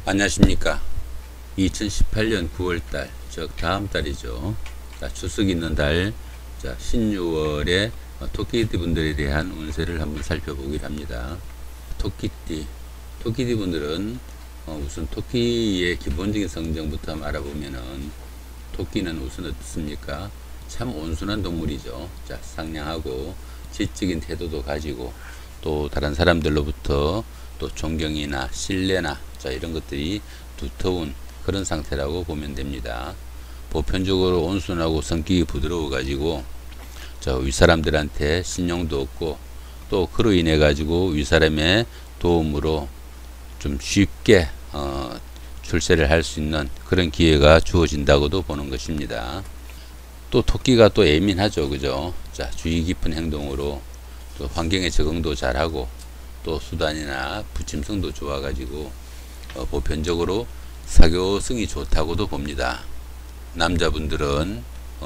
안녕하십니까. 2018년 9월달, 즉 다음 달이죠. 자, 추석 있는 달, 자, 신유월에 토끼띠 분들에 대한 운세를 한번 살펴보기로 합니다. 토끼띠 분들은 우선 토끼의 기본적인 성정부터 한번 알아보면은, 토끼는 우선 어떻습니까? 참 온순한 동물이죠. 자, 상냥하고 지적인 태도도 가지고, 또 다른 사람들로부터 또 존경이나 신뢰나, 자, 이런 것들이 두터운 그런 상태라고 보면 됩니다. 보편적으로 온순하고 성격이 부드러워 가지고 윗사람들한테 신용도 없고, 또 그로 인해 가지고 윗사람의 도움으로 좀 쉽게 출세를 할 수 있는 그런 기회가 주어진다고도 보는 것입니다. 또 토끼가 또 예민하죠, 그죠? 자, 주의 깊은 행동으로 또 환경에 적응도 잘하고, 또 수단이나 부침성도 좋아가지고 보편적으로 사교성이 좋다고도 봅니다. 남자분들은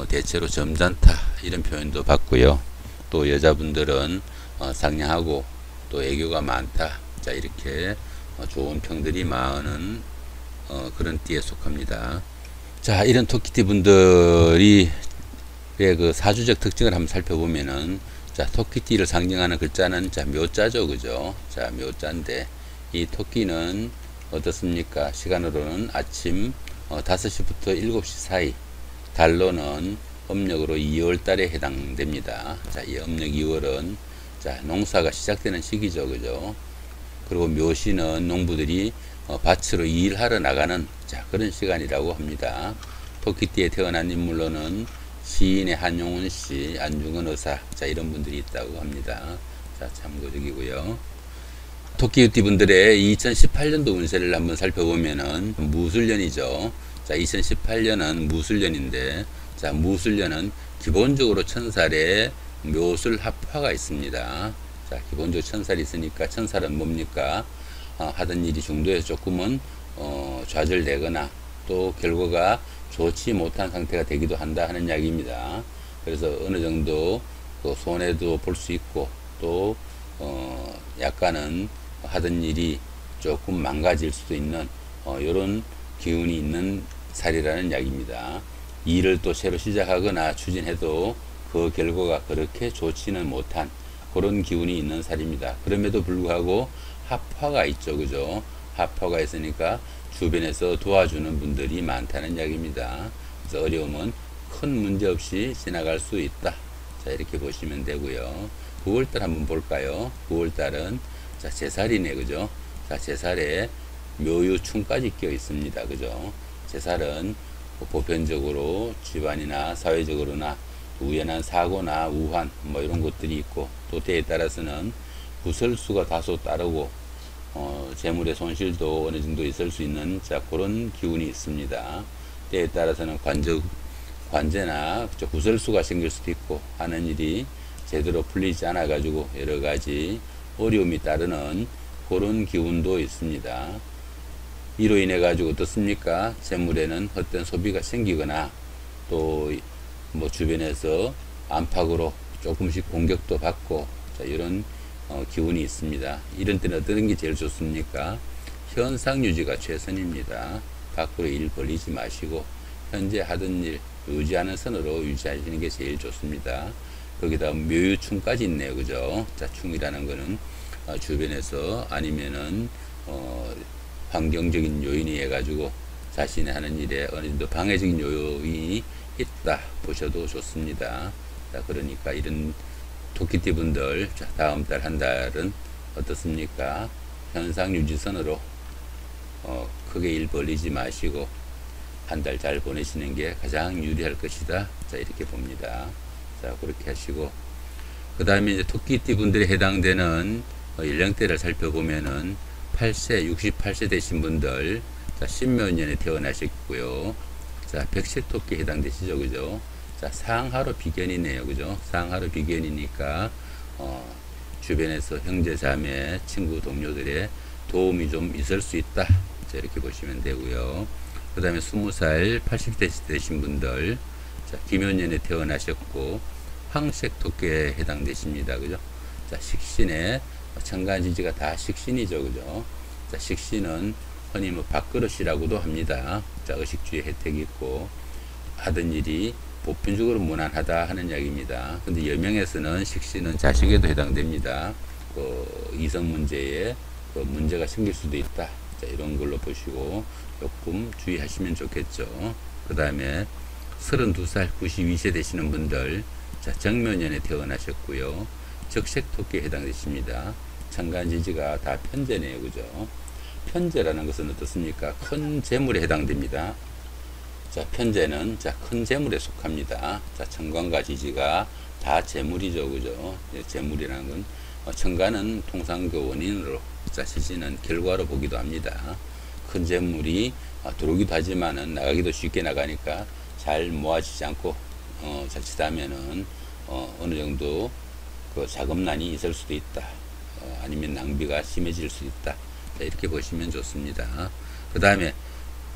대체로 점잖다 이런 표현도 받고요. 또 여자분들은 상냥하고 또 애교가 많다, 자, 이렇게 좋은 평들이 많은 그런 띠에 속합니다. 자, 이런 토끼띠 분들이 그 사주적 특징을 한번 살펴보면은, 자, 토끼띠를 상징하는 글자는 자, 묘자죠, 그죠? 자, 묘자인데 이 토끼는 어떻습니까? 시간으로는 아침 5시부터 7시 사이, 달로는 음력으로 2월 달에 해당됩니다. 자, 이 음력 2월은 자, 농사가 시작되는 시기죠, 그죠? 그리고 묘시는 농부들이 밭으로 일하러 나가는 자, 그런 시간이라고 합니다. 토끼띠에 태어난 인물로는 시인의 한용운 씨, 안중근 의사, 자, 이런 분들이 있다고 합니다. 자, 참고적이고요. 토끼띠 분들의 2018년도 운세를 한번 살펴보면은 무술년이죠. 자, 2018년은 무술년인데, 자, 무술년은 기본적으로 천살에 묘술 합화가 있습니다. 자, 기본적으로 천살이 있으니까 천살은 뭡니까? 하던 일이 중도에서 조금은 좌절되거나 또 결과가 좋지 못한 상태가 되기도 한다 하는 이야기입니다. 그래서 어느 정도 손해도 볼 수 있고, 또 약간은 하던 일이 조금 망가질 수도 있는 이런 기운이 있는 살이라는 이야기입니다. 일을 또 새로 시작하거나 추진해도 그 결과가 그렇게 좋지는 못한 그런 기운이 있는 살입니다. 그럼에도 불구하고 합화가 있죠, 그죠? 합화가 있으니까 주변에서 도와주는 분들이 많다는 이야기입니다. 그래서 어려움은 큰 문제 없이 지나갈 수 있다. 자, 이렇게 보시면 되고요. 9월달 한번 볼까요? 9월달은 자, 제살이네, 그죠? 자, 제살에 묘유충까지 끼어 있습니다, 그죠? 제살은 보편적으로 집안이나 사회적으로나 우연한 사고나 우환 뭐 이런 것들이 있고, 또 때에 따라서는 구설수가 다소 따르고 재물의 손실도 어느 정도 있을 수 있는 자, 그런 기운이 있습니다. 때에 따라서는 관제나 구설수가 생길 수도 있고, 하는 일이 제대로 풀리지 않아 가지고 여러 가지 어려움이 따르는 그런 기운도 있습니다. 이로 인해 가지고 어떻습니까? 재물에는 헛된 소비가 생기거나, 또 뭐 주변에서 안팎으로 조금씩 공격도 받고, 자, 이런 기운이 있습니다. 이런 때는 어떤 게 제일 좋습니까? 현상 유지가 최선입니다. 밖으로 일 벌리지 마시고 현재 하던 일 유지하는 선으로 유지하시는 게 제일 좋습니다. 거기다 묘유충까지 있네요, 그죠? 자, 충이라는 거는 주변에서 아니면은 환경적인 요인이 해가지고 자신이 하는 일에 어느 정도 방해적인 요인이 있다 보셔도 좋습니다. 자, 그러니까 이런 토끼띠 분들, 자, 다음 달 한 달은 어떻습니까? 현상 유지선으로 크게 일 벌리지 마시고 한 달 잘 보내시는 게 가장 유리할 것이다. 자, 이렇게 봅니다. 자, 그렇게 하시고, 그 다음에 이제 토끼띠 분들에 해당되는 연령대를 살펴보면은 8세, 68세 되신 분들, 자, 신묘년에 태어나셨고요. 자, 백색토끼에 해당되시죠, 그죠? 자, 상하로 비견이네요, 그죠? 상하로 비견이니까 주변에서 형제 자매 친구 동료들의 도움이 좀 있을 수 있다. 자, 이렇게 보시면 되고요. 그 다음에 20살 80대 되신 분들, 자, 김효년에 태어나셨고 황색 토끼에 해당되십니다, 그죠? 자, 식신에 천간지지가 다 식신이죠, 그죠? 자, 식신은 흔히 뭐 밥그릇이라고도 합니다. 자, 의식주의 혜택이 있고 하던 일이 보편적으로 무난하다 하는 이야기입니다. 근데 여명에서는 식신은 자식에도 해당됩니다. 이성 문제에 문제가 생길 수도 있다. 자, 이런 걸로 보시고 조금 주의하시면 좋겠죠. 그 다음에 32살 92세 되시는 분들, 자, 정묘년에 태어나셨고요. 적색토끼에 해당되십니다. 천간지지가 다 편재네요. 그죠? 편재라는 것은 어떻습니까? 큰 재물에 해당됩니다. 자, 편재는 큰 재물에 속합니다. 자, 천간과 지지가 다 재물이죠. 그죠? 재물이라는 건 천간은 통상 그 원인으로, 자, 지지는 결과로 보기도 합니다. 큰 재물이 들어오기도 하지만은 나가기도 쉽게 나가니까 잘 모아지지 않고 자칫하면은 어느 정도 그 자금난이 있을 수도 있다. 아니면 낭비가 심해질 수 있다. 자, 이렇게 보시면 좋습니다. 그 다음에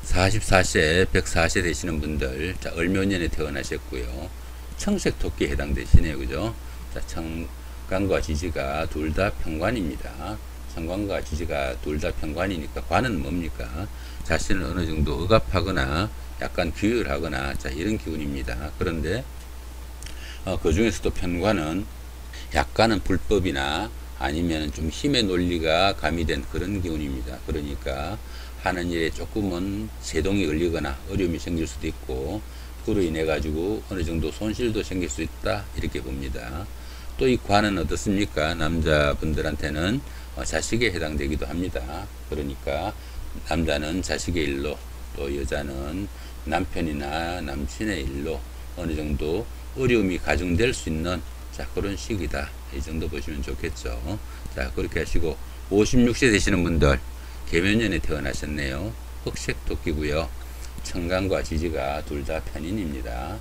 44세, 104세 되시는 분들, 자, 을묘년에 태어나셨고요. 청색토끼에 해당되시네요. 그죠? 자, 천간과 지지가 둘 다 편관입니다. 천간과 지지가 둘 다 편관이니까 관은 뭡니까? 자신을 어느 정도 억압하거나 약간 규율하거나, 자, 이런 기운입니다. 그런데 그 중에서도 편관은 약간은 불법이나 아니면 좀 힘의 논리가 가미된 그런 기운입니다. 그러니까 하는 일에 조금은 세동이 걸리거나 어려움이 생길 수도 있고, 그로 인해 가지고 어느 정도 손실도 생길 수 있다, 이렇게 봅니다. 또 이 관은 어떻습니까? 남자분들한테는 자식에 해당되기도 합니다. 그러니까 남자는 자식의 일로, 또 여자는 남편이나 남친의 일로 어느 정도 어려움이 가중될 수 있는, 자, 그런 시기다. 이 정도 보시면 좋겠죠. 자, 그렇게 하시고 56세 되시는 분들, 계묘년에 태어나셨네요. 흑색 토끼고요. 천간과 지지가 둘 다 편인입니다.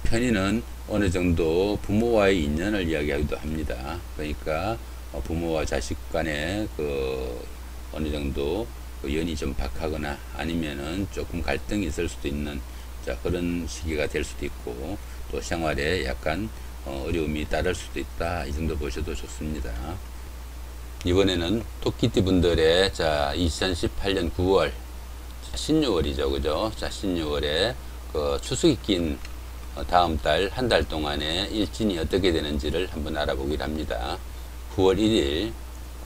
편인은 어느 정도 부모와의 인연을 이야기하기도 합니다. 그러니까 부모와 자식 간에 어느 정도 연이 좀 박하거나 아니면은 조금 갈등이 있을 수도 있는, 자, 그런 시기가 될 수도 있고, 또 생활에 약간 어려움이 따를 수도 있다. 이 정도 보셔도 좋습니다. 이번에는 토끼띠 분들의, 자, 2018년 9월 신유월이죠. 그죠? 자, 신유월에 추석이 낀 다음 달, 한 달 동안에 일진이 어떻게 되는지를 한번 알아보기로 합니다. 9월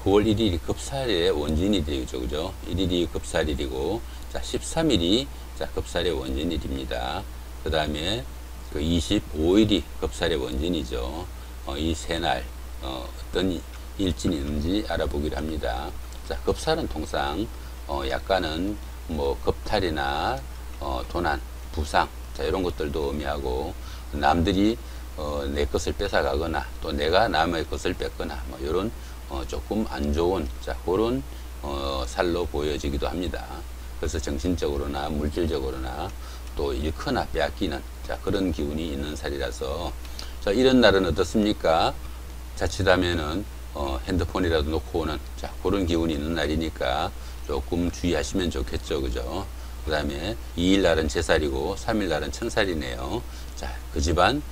1일이 급살의 원진일이죠. 그죠? 1일이 급살일이고, 자, 13일이 자, 급살의 원진일입니다. 그 다음에 25일이 급살의 원진이죠. 이 세 날, 어떤 일진이 있는지 알아보기로 합니다. 자, 급살은 통상, 약간은 뭐, 겁탈이나, 도난, 부상, 자, 이런 것들도 의미하고, 남들이, 내 것을 뺏어가거나, 또 내가 남의 것을 뺏거나, 뭐, 요런, 조금 안 좋은, 자, 그런, 살로 보여지기도 합니다. 그래서 정신적으로나 물질적으로나 또 일거나 빼앗기는, 자, 그런 기운이 있는 살이라서, 자, 이런 날은 어떻습니까? 자칫하면은, 핸드폰이라도 놓고 오는, 자, 그런 기운이 있는 날이니까 조금 주의하시면 좋겠죠. 그죠? 그 다음에 2일 날은 제살이고 3일 날은 천살이네요. 자, 그 집안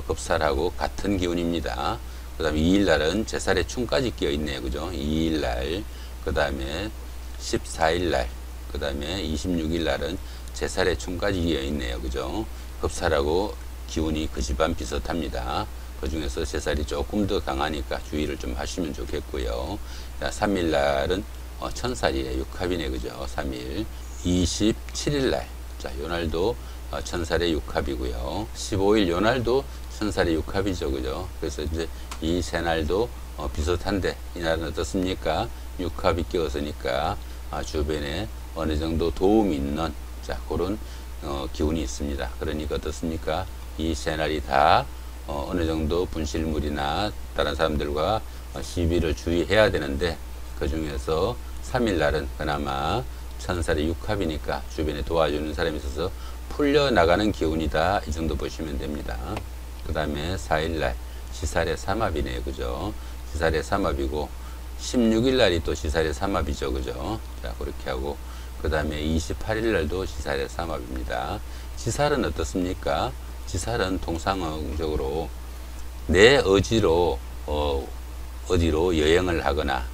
급살하고 같은 기운입니다. 그 다음에 2일 날은 제살에 충까지 끼어 있네요. 그죠? 2일 날, 그 다음에 14일 날, 그 다음에 26일 날은 제살에 충까지 끼어 있네요. 그죠? 급살하고 기운이 그 집안 비슷합니다. 그 중에서 제살이 조금 더 강하니까 주의를 좀 하시면 좋겠고요. 자, 3일 날은 천살이에요. 육합이네. 그죠? 3일. 27일 날, 자, 요 날도 천살의 육합이고요. 15일 요 날도 천살의 육합이죠. 그죠? 그래서 이제 이 세 날도 비슷한데, 이 날은 어떻습니까? 육합이 끼어서니까 주변에 어느 정도 도움이 있는, 자, 그런 기운이 있습니다. 그러니까 어떻습니까? 이 세 날이 다 어느 정도 분실물이나 다른 사람들과 시비를 주의해야 되는데, 그 중에서 3일 날은 그나마 천살의 육합이니까 주변에 도와주는 사람이 있어서 풀려나가는 기운이다. 이 정도 보시면 됩니다. 그 다음에 4일날 시살의 삼합이네요. 그죠? 시살의 삼합이고 16일날이 또 시살의 삼합이죠. 그죠? 자, 그렇게 하고 그 다음에 28일날도 시살의 삼합입니다. 시살은 어떻습니까? 시살은 통상적으로 내 의지로 어디로 여행을 하거나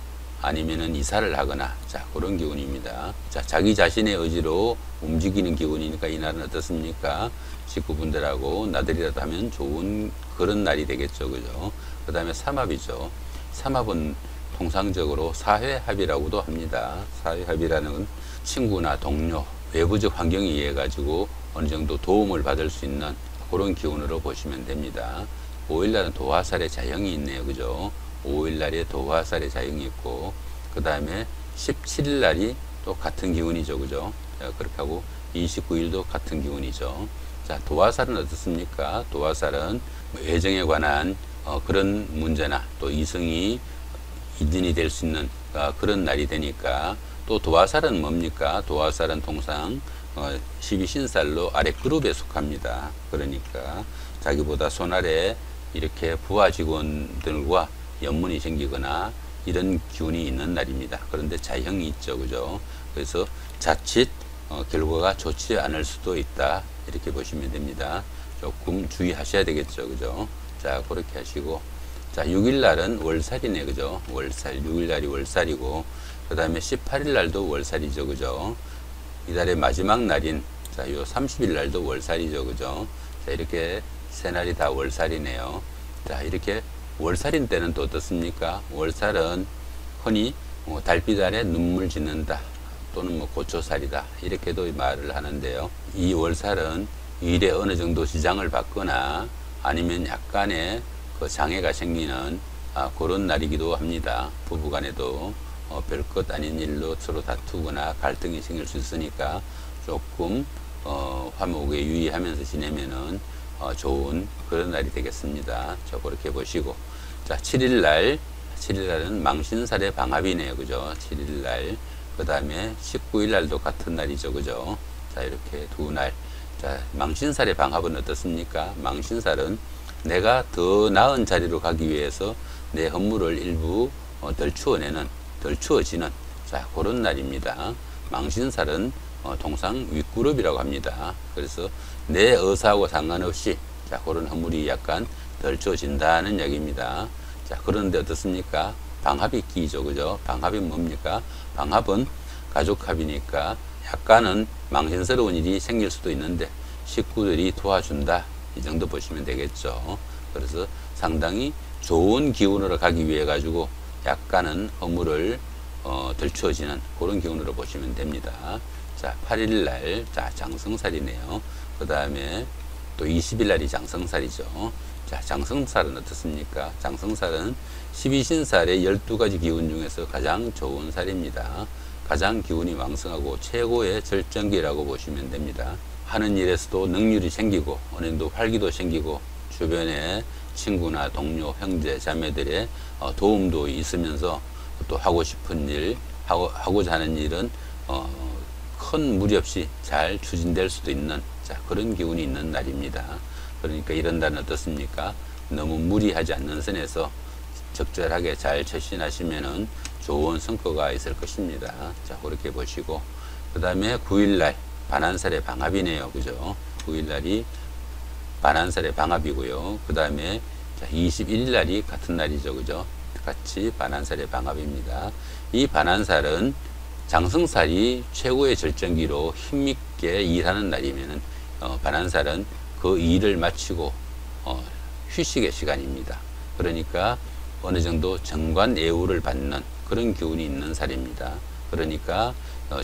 아니면은 이사를 하거나, 자, 그런 기운입니다. 자, 자기 자신의 의지로 움직이는 기운이니까 이날은 어떻습니까? 식구분들하고 나들이라도 하면 좋은 그런 날이 되겠죠. 그죠? 그 다음에 삼합이죠. 삼합은 통상적으로 사회합이라고도 합니다. 사회합이라는 건 친구나 동료, 외부적 환경에 의해 가지고 어느 정도 도움을 받을 수 있는 그런 기운으로 보시면 됩니다. 5일날은 도화살의 자형이 있네요. 그죠? 5일날에 도화살의 자형이 있고, 그 다음에 17일날이 또 같은 기운이죠. 그죠? 자, 그렇게 하고 29일도 같은 기운이죠. 자, 도화살은 어떻습니까? 도화살은 애정에 관한 그런 문제나 또 이성이 인연이 될 수 있는 그런 날이 되니까, 또 도화살은 뭡니까? 도화살은 통상 12신살로 아래 그룹에 속합니다. 그러니까 자기보다 손아래 이렇게 부하 직원들과 연문이 생기거나 이런 기운이 있는 날입니다. 그런데 자형이 있죠. 그죠? 그래서 자칫 결과가 좋지 않을 수도 있다. 이렇게 보시면 됩니다. 조금 주의하셔야 되겠죠. 그죠? 자, 그렇게 하시고, 자, 6일날은 월살이네. 그죠? 월살, 6일날이 월살이고, 그 다음에 18일날도 월살이죠. 그죠? 이달의 마지막 날인, 자, 요 30일날도 월살이죠. 그죠? 자, 이렇게 세 날이 다 월살이네요. 자, 이렇게 월살인 때는 또 어떻습니까? 월살은 흔히 달빛 아래 눈물 짓는다, 또는 고초살이다, 이렇게도 말을 하는데요. 이 월살은 일에 어느 정도 지장을 받거나 아니면 약간의 그 장애가 생기는 그런 날이기도 합니다. 부부간에도 별것 아닌 일로 서로 다투거나 갈등이 생길 수 있으니까 조금 화목에 유의하면서 지내면은 좋은 그런 날이 되겠습니다. 자, 그렇게 보시고, 자, 7일날은 망신살의 방합이네요. 그죠? 7일날. 그 다음에 19일날도 같은 날이죠. 그죠? 자, 이렇게 두 날. 자, 망신살의 방합은 어떻습니까? 망신살은 내가 더 나은 자리로 가기 위해서 내 허물을 일부 덜 추어지는, 자, 그런 날입니다. 망신살은 통상 윗그룹이라고 합니다. 그래서 내 의사하고 상관없이, 자, 그런 허물이 약간 덜 추어진다는 얘기입니다. 자, 그런데 어떻습니까? 방합이 끼죠. 그죠? 방합이 뭡니까? 방합은 가족합이니까 약간은 망신스러운 일이 생길 수도 있는데 식구들이 도와준다, 이 정도 보시면 되겠죠. 그래서 상당히 좋은 기운으로 가기 위해 가지고 약간은 허물을 덜 추어지는 그런 기운으로 보시면 됩니다. 자, 8일날, 자, 장성살이네요. 그 다음에 또 20일날이 장성살이죠. 자, 장성살은 어떻습니까? 장성살은 12신살의 12가지 기운 중에서 가장 좋은 살입니다. 가장 기운이 왕성하고 최고의 절정기라고 보시면 됩니다. 하는 일에서도 능률이 생기고 어느 정도 활기도 생기고 주변에 친구나 동료, 형제, 자매들의 도움도 있으면서 또 하고 싶은 일, 하고자 하는 일은 큰 무리 없이 잘 추진될 수도 있는, 자, 그런 기운이 있는 날입니다. 그러니까 이런 날은 어떻습니까? 너무 무리하지 않는 선에서 적절하게 잘 처신하시면은 좋은 성과가 있을 것입니다. 자, 그렇게 보시고, 그 다음에 9일날 반한살의 방합이네요. 그죠? 9일날이 반한살의 방합이고요. 그 다음에 21일날이 같은 날이죠. 그죠? 같이 반한살의 방합입니다. 이 반한살은 장성살이 최고의 절정기로 힘있게 일하는 날이면은 반한살은 그 일을 마치고 휴식의 시간입니다. 그러니까 어느 정도 정관예우를 받는 그런 기운이 있는 살입니다. 그러니까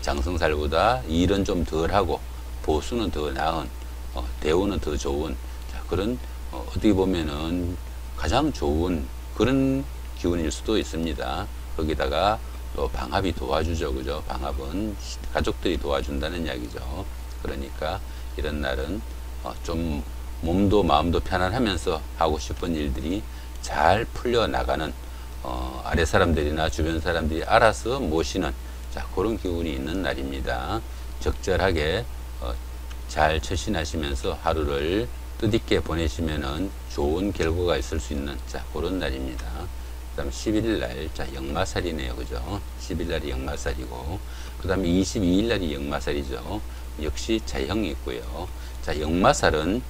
장성살보다 일은 좀 덜하고 보수는 더 나은, 대우는 더 좋은, 자, 그런 어떻게 보면은 가장 좋은 그런 기운일 수도 있습니다. 거기다가 또 방합이 도와주죠. 그죠? 방합은 가족들이 도와준다는 이야기죠. 그러니까 이런 날은 좀 몸도 마음도 편안하면서 하고 싶은 일들이 잘 풀려나가는, 아래 사람들이나 주변 사람들이 알아서 모시는, 자, 그런 기운이 있는 날입니다. 적절하게 잘 처신하시면서 하루를 뜻있게 보내시면은 좋은 결과가 있을 수 있는, 자, 그런 날입니다. 그 다음에 11일날, 자, 역마살이네요. 그죠? 11일날이 역마살이고, 그 다음에 22일날이 역마살이죠. 역시 자형이 있고요. 자, 역마살은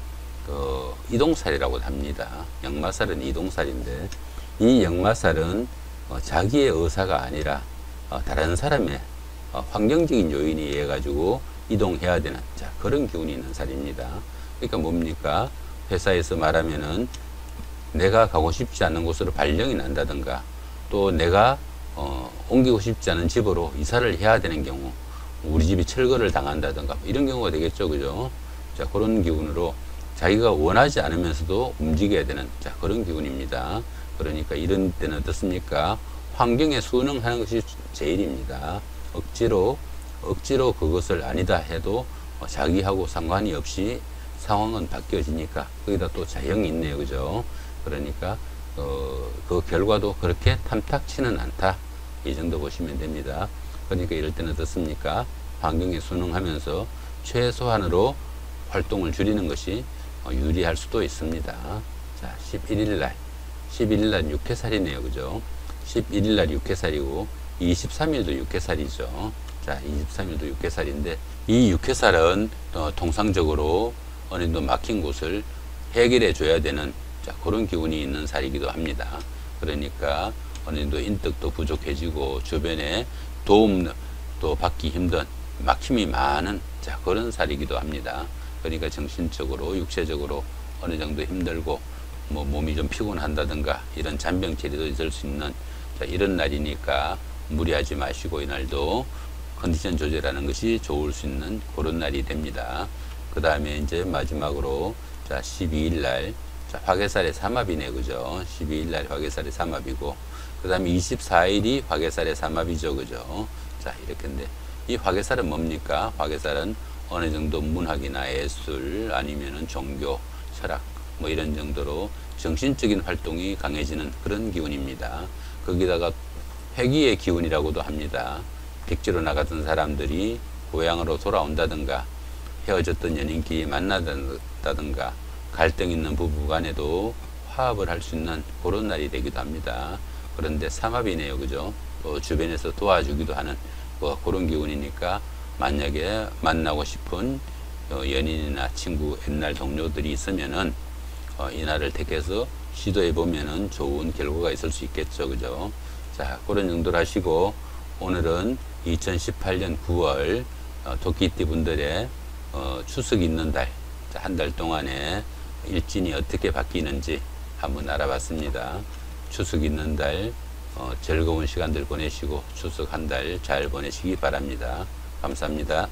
이동살이라고 합니다. 역마살은 이동살인데, 이 역마살은 자기의 의사가 아니라 다른 사람의 환경적인 요인에 의해 가지고 이동해야 되는 자, 그런 기운이 있는 살입니다. 그러니까 뭡니까? 회사에서 말하면은 내가 가고 싶지 않은 곳으로 발령이 난다든가 또 내가 옮기고 싶지 않은 집으로 이사를 해야 되는 경우 우리 집이 철거를 당한다든가 이런 경우가 되겠죠. 그죠? 자, 그런 기운으로 자기가 원하지 않으면서도 움직여야 되는 자, 그런 기운입니다. 그러니까 이런 때는 어떻습니까? 환경에 순응하는 것이 제일입니다. 억지로 그것을 아니다 해도 자기하고 상관이 없이 상황은 바뀌어지니까 거기다 또 자형이 있네요. 그죠? 그러니까 그 결과도 그렇게 탐탁치는 않다. 이 정도 보시면 됩니다. 그러니까 이럴 때는 어떻습니까? 환경에 순응하면서 최소한으로 활동을 줄이는 것이 유리할 수도 있습니다. 자, 11일 날 육해살이네요. 그죠? 11일 날 육해살이고 23일도 육해살이죠. 자, 23일도 육해살인데 이 육해살은 통상적으로 어느 정도 막힌 곳을 해결해 줘야 되는 자, 그런 기운이 있는 살이기도 합니다. 그러니까 어느 정도 인덕도 부족해지고 주변에 도움도 받기 힘든 막힘이 많은 자, 그런 살이기도 합니다. 그러니까 정신적으로 육체적으로 어느 정도 힘들고 뭐 몸이 좀 피곤한다든가 이런 잔병치레도 있을 수 있는 자, 이런 날이니까 무리하지 마시고 이날도 컨디션 조절하는 것이 좋을 수 있는 그런 날이 됩니다. 그 다음에 이제 마지막으로 자, 12일 날 자, 화개살의 삼합이네. 그죠? 12일 날 화개살의 삼합이고 그 다음에 24일이 화개살의 삼합이죠. 그죠? 자, 이렇게인데 이 화개살은 뭡니까? 화개살은 어느 정도 문학이나 예술 아니면은 종교, 철학 뭐 이런 정도로 정신적인 활동이 강해지는 그런 기운입니다. 거기다가 회귀의 기운이라고도 합니다. 객지로 나갔던 사람들이 고향으로 돌아온다든가 헤어졌던 연인끼리 만나다든가 갈등 있는 부부 간에도 화합을 할 수 있는 그런 날이 되기도 합니다. 그런데 삼합이네요. 그죠? 또 주변에서 도와주기도 하는 그런 기운이니까 만약에 만나고 싶은 연인이나 친구, 옛날 동료들이 있으면은 이 날을 택해서 시도해 보면은 좋은 결과가 있을 수 있겠죠. 그죠? 자, 그런 정도로 하시고 오늘은 2018년 9월 토끼띠 분들의 추석 있는 달, 한 달 동안에 일진이 어떻게 바뀌는지 한번 알아봤습니다. 추석 있는 달 즐거운 시간들 보내시고 추석 한 달 잘 보내시기 바랍니다. 감사합니다.